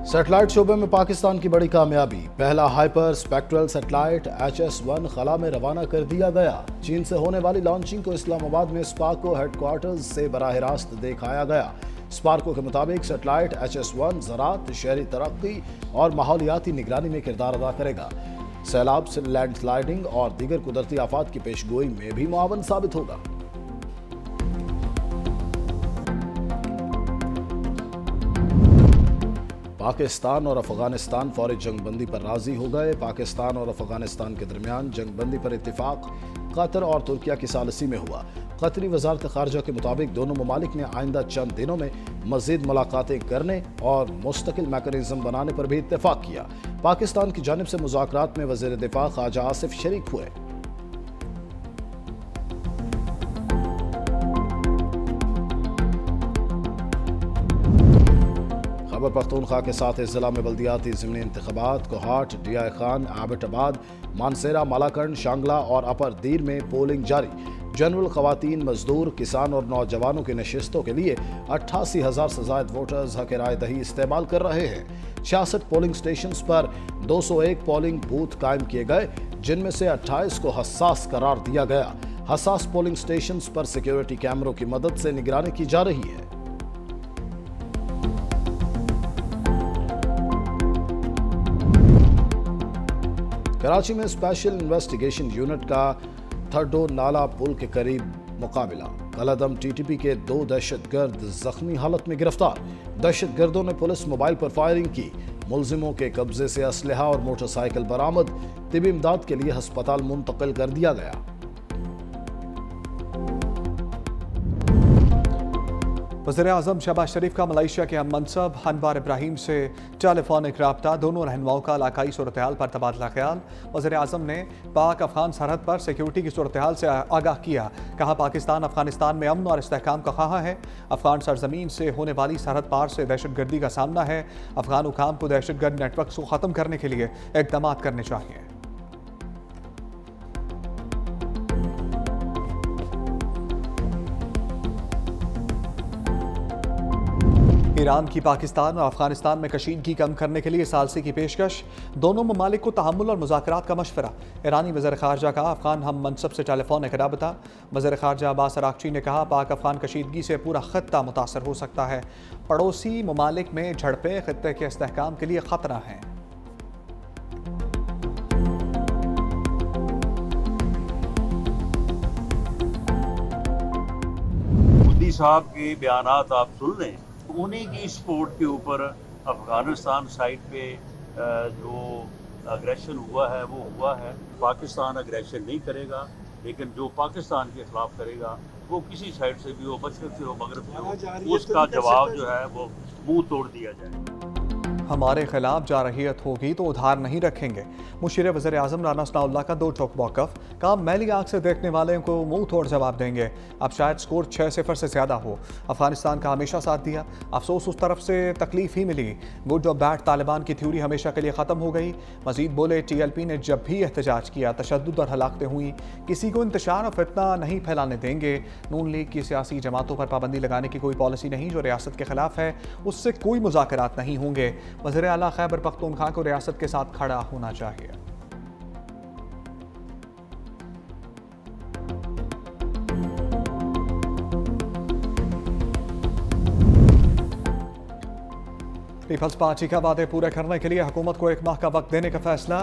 Satellite शोबे में पाकिस्तान की बड़ी कामयाबी। पहला हाइपर स्पेक्ट्रल सैटेलाइट HS-1 खला में रवाना कर दिया गया। चीन से होने वाली लॉन्चिंग को इस्लामाबाद में स्पार्को हेडक्वार्टर्स से बराह रास्त दिखाया गया। स्पार्को के मुताबिक सैटेलाइट HS-1 ज़राअत, शहरी तरक्की और माहौलियाती निगरानी में किरदार अदा करेगा। सैलाब, लैंडस्लाइडिंग और दीगर कुदरती आफात की पेशगोई में भी मुआवन साबित होगा। पाकिस्तान और अफगानिस्तान फौरी जंगबंदी पर राजी हो गए। पाकिस्तान और अफगानिस्तान के दरमियान जंगबंदी पर इत्तिफाक कतर और तुर्किया की सालिसी में हुआ। कतरी वजारत खारजा के मुताबिक दोनों ममालिक ने आइंदा चंद दिनों में मजीद मुलाकातें करने और मुस्तकिल मैकेनिज्म बनाने पर भी इत्तेफाक किया। पाकिस्तान की जानिब से मुज़ाकरात में वज़ीर दिफा ख्वाजा आसिफ शरीक हुए। खैबर पख्तूनख्वा के साथ इस जिला में बल्दियाती ज़िमनी इंतखाबात कोहाट, डिया खान, एबटाबाद, मानसेरा, मालाकंड, शांगला और अपर दीर में पोलिंग जारी। जनरल खवातीन, मजदूर, किसान और नौजवानों की नशिस्तों के लिए 88,000 से ज़ायद वोटर्स हक राय दही इस्तेमाल कर रहे हैं। 66 पोलिंग स्टेशन पर 201 पोलिंग बूथ कायम किए गए, जिनमें से 28 को हसास करार दिया गया। हसास पोलिंग स्टेशन पर सिक्योरिटी कैमरों की मदद से निगरानी की जा रही है। कराची में स्पेशल इन्वेस्टिगेशन यूनिट का थर्डो नाला पुल के करीब मुकाबला। कलअदम TTP के 2 दहशतगर्द जख्मी हालत में गिरफ्तार। दहशतगर्दों ने पुलिस मोबाइल पर फायरिंग की। मुलजिमों के कब्जे से असलहा और मोटरसाइकिल बरामद। तिबी इमदाद के लिए अस्पताल मुंतकिल कर दिया गया। वज़ीर-ए-आज़म शहबाज शरीफ का मलेशिया के हम मनसब अनवार इब्राहिम से टेलीफोनिक रब्ता। दोनों रहनुमाओं का इलाकाई सूरत हाल पर तबादला ख्याल। वज़ीर-ए-आज़म ने पाक अफगान सरहद पर सिक्योरिटी की सूरत हाल से आगाह किया। कहा, पाकिस्तान अफगानिस्तान में अमन और इस्तेहकाम का ख्वाह है। अफगान सरजमीन से होने वाली सरहद पार से दहशतगर्दी का सामना है। अफगान हुकाम को दहशतगर्द नेटवर्क को ख़त्म करने के लिए इक़दाम करने चाहिए। ईरान की पाकिस्तान और अफगानिस्तान में कशीदगी कम करने के लिए सालसी की पेशकश। दोनों ममालिक को तहम्मुल और मुज़ाकरात का मशवरा। ईरानी वज़ीर ख़ारजा का अफगान हम मनसब से टेलीफोनिक राबता। वज़ीर ख़ारजा अब्बास अराग़ची ने कहा, पाक अफगान कशीदगी से पूरा ख़त्ता मुतासर हो सकता है। पड़ोसी ममालिक में झड़पें ख़त्ते के इस्तेहकाम के लिए ख़तरा हैं। मोदी साहब के बयानात आप सुन लें, उन्हीं की सपोर्ट के ऊपर अफगानिस्तान साइड पे जो अग्रेशन हुआ है वो हुआ है। पाकिस्तान अग्रेशन नहीं करेगा, लेकिन जो पाकिस्तान के खिलाफ करेगा वो किसी साइड से भी हो, मशरक़ से हो, मगरब से हो, उसका जवाब जो है वो मुंह तोड़ दिया जाए। हमारे खिलाफ जारहियत होगी तो उधार नहीं रखेंगे। मुशीर वज़ीर आज़म राना सनाउल्लाह का 2 टोक मौक़िफ़। काम मैली आंख से देखने वाले को मुंह तोड़ जवाब देंगे। अब शायद स्कोर 6-0 से ज़्यादा हो। अफगानिस्तान का हमेशा साथ दिया, अफसोस उस तरफ से तकलीफ ही मिली। गुड और बैड तालिबान की थ्योरी हमेशा के लिए ख़त्म हो गई। मजीद बोले, TLP ने जब भी एहतजाज किया तशद्दुद और हलाकतें हुई। किसी को इंतशार और फितना नहीं फैलाने देंगे। नून लीग की सियासी जमातों पर पाबंदी लगाने की कोई पॉलिसी नहीं जो रियासत के खिलाफ है, उससे कोई मुज़ाकरात नहीं होंगे। वज़ीर आला खैबर पख्तूनख्वा को रियासत के साथ खड़ा होना चाहिए। पीपल्स पार्टी का वादे पूरे करने के लिए हुकूमत को 1 माह का वक्त देने का फैसला।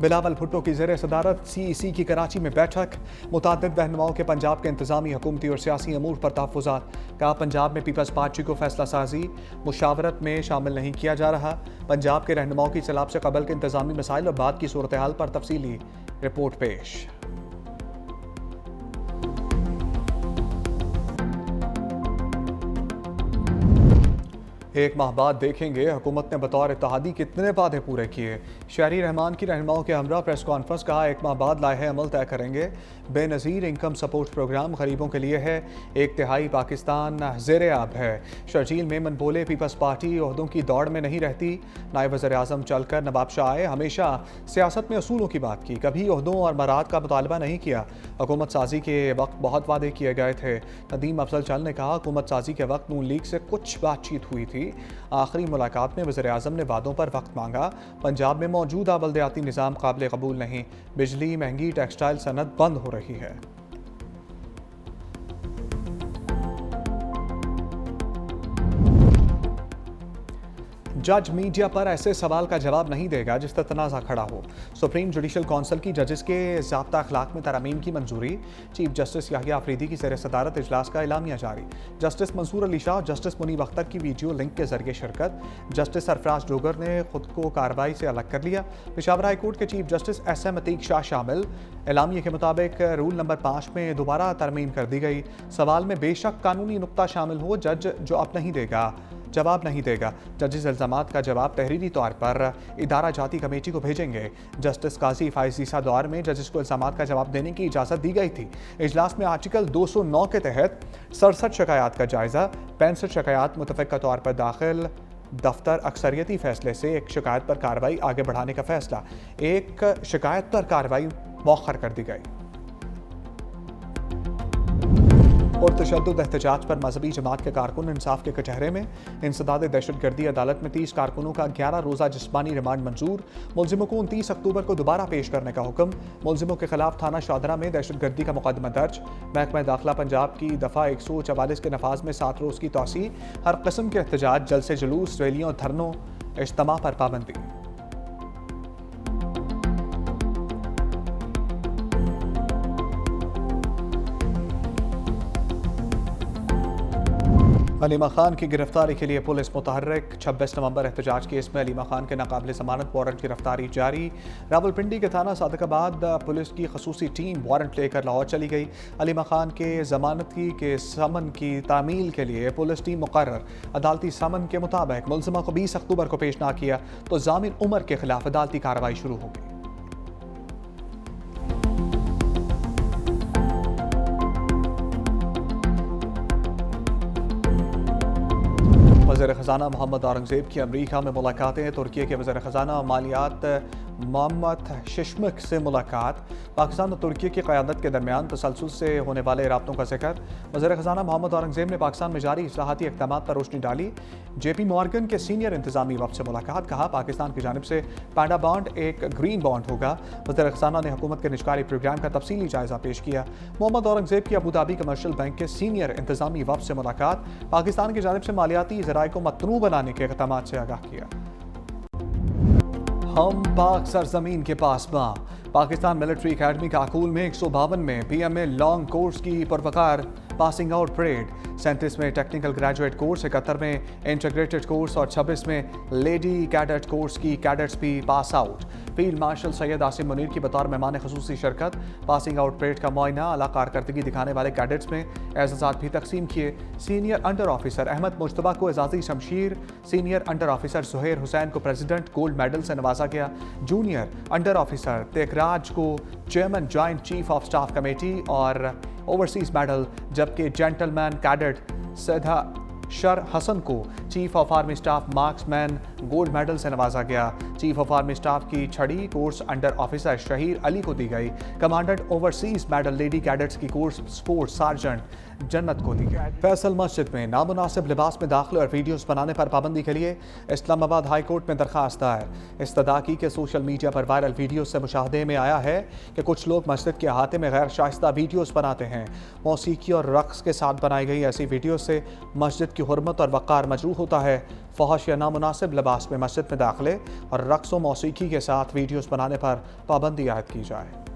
बिलावल भुट्टो की ज़ेर सदारत CEC की कराची में बैठक। मुताद्दिद रहनुमाओं के पंजाब के इंतजामी, हुकूमती और सियासी अमूर पर तहफ़्फ़ुज़ात। कहा, पंजाब में पीपल्स पार्टी को फैसला साजी मुशावरत में शामिल नहीं किया जा रहा। पंजाब के रहनुमाओं की सैलाब से कबल के इंतजामी मसाइल और बाद की सूरत हाल पर तफसीली रिपोर्ट पेश। एक माह बाद देखेंगे हुकूमत ने बतौर इत्तेहादी कितने वादे पूरे किए। शहरी रहमान की रहनुमाओं के हमरा प्रेस कॉन्फ्रेंस। कहा, 1 माह बाद लाहे अमल तय करेंगे। बेनज़ीर इनकम सपोर्ट प्रोग्राम गरीबों के लिए है। 1/3 पाकिस्तान ज़ेरे आब है। शर्जील मेमन बोले, पीपल्स पार्टी ओहदों की दौड़ में नहीं रहती। नायब वज़ीर आज़म चलकर नवाब शाह आए, हमेशा सियासत में असूलों की बात की, कभी ओहदों और मराद का मुतालबा नहीं किया। हुकूमत साजी के वक्त बहुत वादे किए गए थे। नदीम अफजल चल ने कहा, हुकूमत साजी के वक्त नून लीग से कुछ बातचीत हुई थी। थी। आखिरी मुलाकात में वज़ीर-ए-आज़म ने वादों पर वक्त मांगा। पंजाब में मौजूदा बल्दियाती निज़ाम काबिल कबूल नहीं, बिजली महंगी, टेक्सटाइल सनत बंद हो रही है। जज मीडिया पर ऐसे सवाल का जवाब नहीं देगा जिस पर तनाज़ा खड़ा हो। सुप्रीम जुडिशल काउंसिल की जजेस के ज़ाब्ता अखलाक में तरमीम की मंजूरी। चीफ जस्टिस याहिया अफरीदी की ज़ेर सदारत इजलास का एलामिया जारी। जस्टिस मंसूर अली शाह और जस्टिस मुनीब अख्तर की वीडियो लिंक के जरिए शिरकत। जस्टिस सरफराज डोगर ने खुद को कार्रवाई से अलग कर लिया। पेशावर हाई कोर्ट के chief justice SM Atiq Shah शामिल। एलामिया के मुताबिक रूल नंबर 5 में दोबारा तरमीम कर दी गई। सवाल में बेशक कानूनी नुक्ता शामिल हो, जज जवाब नहीं देगा। जजेस इल्ज़ामात का जवाब तहरीरी तौर पर इदारा जाती कमेटी को भेजेंगे। जस्टिस काजी फाइज ईसा दौर में जजेस को इल्ज़ामात का जवाब देने की इजाज़त दी गई थी। इजलास में आर्टिकल 209 के तहत 67 शिकायत का जायज़ा। 65 शिकायत मुतफ़िक़ा तौर पर दाखिल। दफ्तर अक्सरियती फैसले से एक शिकायत पर कार्रवाई आगे बढ़ाने का फैसला। एक शिकायत पर कार्रवाई मौखर कर दी गई। और तशद्दुद एहतजाज पर मजहबी जमात के कारकुन इंसाफ के कचहरे में। इंसदाद दहशतगर्दी अदालत में 30 कारकुनों का 11 रोज़ा जिस्मानी रिमांड मंजूर। मुलजिमों को 29 अक्टूबर को दोबारा पेश करने का हुक्म। मुलजिमों के खिलाफ थाना शादरा में दहशतगर्दी का मुकदमा दर्ज। महकमा दाखिला पंजाब की दफ़ा 144 के नफाज में 7 रोज़ की तोसी। हर किस्म के एहतजाज, जलसे जुलूस, रैलियों, धरनों, इज्तिमा पर पाबंदी। अलीमा खान की गिरफ्तारी के लिए पुलिस मुतहर्रिक। 26 नवंबर एहतजाज केस में अलीमा खान के नाकाबिल ज़मानत वारंट गिरफ्तारी जारी। रावलपिंडी के थाना सादिकाबाद पुलिस की खसूसी टीम वारंट लेकर लाहौर चली गई। अलीमा खान के ज़मानती के समन की तामील के लिए पुलिस टीम मुकर्रर। अदालती समन के मुताबिक मुलजिमा को 20 अक्टूबर को पेश ना किया तो जामिन उमर के खिलाफ अदालती कार्रवाई शुरू होगी। वज़ीर ख़ज़ाना मोहम्मद औरंगज़ेब की अमरीका में मुलाकातें। तुर्की के वज़ीर ख़ज़ाना मालियात मोहम्मद शिशमक से मुलाकात। पाकिस्तान और तुर्की की क़यादत के दरमियान तसलसल से होने वाले राब्तों का जिक्र। वज़ीर ख़ज़ाना मोहम्मद औरंगज़ेब ने पाकिस्तान में जारी इस्लाहाती इक़दामात पर रोशनी डाली। JP मॉर्गन के सीनियर इंतज़ामी वफ़द से मुलाकात। कहा पाकिस्तान की जानिब से पैंडा बॉन्ड एक ग्रीन बॉन्ड होगा। वज़ीर ख़ज़ाना ने हुकूमत के निजकारी प्रोग्राम का तफसीली जायज़ा पेश किया। मोहम्मद औरंगज़ेब की अबू धाबी कमर्शियल बैंक के सीनियर इंतज़ामी वफ़द से मुलाकात। पाकिस्तान की जानिब से मालियाती ज़राए को मतनू बनाने के इक़दामात से आगाह किया। हम पाक सरजमीन के पासबां। पाकिस्तान मिलिट्री अकेडमी काकूल में 152 में PMA लॉन्ग कोर्स की पुरवकार पासिंग आउट परेड। 37 में टेक्निकल ग्रेजुएट कोर्स, 71 में इंटीग्रेटेड कोर्स और 26 में लेडी कैडेट कोर्स की कैडेट्स भी pass out. Field marshal Syed Asim Munir की बतौर मेहमान खसूसी शिरकत। पासिंग आउट परेड का मुआयना, आला कारकर्दगी दिखाने वाले कैडेट्स में एजाज़ात भी तकसीम किए। Senior under officer Ahmed Mushtaba को एजाज़ी शमशीर, senior under officer Suhair Hussain को प्रेसिडेंट गोल्ड मेडल से नवाजा गया। जूनियर अंडर ऑफिसर तेकराज को chairman joint chief of staff committee और ओवरसीज मेडल, जबकि जेंटलमैन कैडेट सैदा शर हसन को chief of army staff marksman gold medal से नवाजा गया। चीफ ऑफ आर्मी स्टाफ की छड़ी course under officer Shaheer Ali को दी गई। Commandant overseas medal lady cadets की कोर्स स्पोर्ट्स सार्जेंट जन्नत को दी गई। फैसल मस्जिद में नामुनासिब लिबास में दाखिले और वीडियोस बनाने पर पाबंदी के लिए इस्लामाबाद हाई कोर्ट में दरखास्त दायर। इस्तदा की के सोशल मीडिया पर वायरल वीडियो से मुशाहदे में आया है कि कुछ लोग मस्जिद के अहाते में गैर शाइस्ता वीडियोस बनाते हैं। मौसीकी और रक्स के साथ बनाई गई ऐसी वीडियो से मस्जिद की हुर्मत और वक़ार मजरूह होता है। फहश या नामुनासिब लिबास में मस्जिद में दाखिले और रक्स व मौसीकी के साथ वीडियोस बनाने पर पाबंदी आयद की जाए।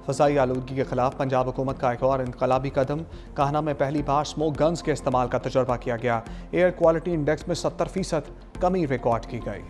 फ़ज़ाई आलूदगी के खिलाफ पंजाब हुकूमत का एक और इनकलाबी कदम। काहना में पहली बार स्मोक गन्स के इस्तेमाल का तजुर्बा किया गया। एयर क्वालिटी इंडेक्स में 70% कमी रिकॉर्ड की गई।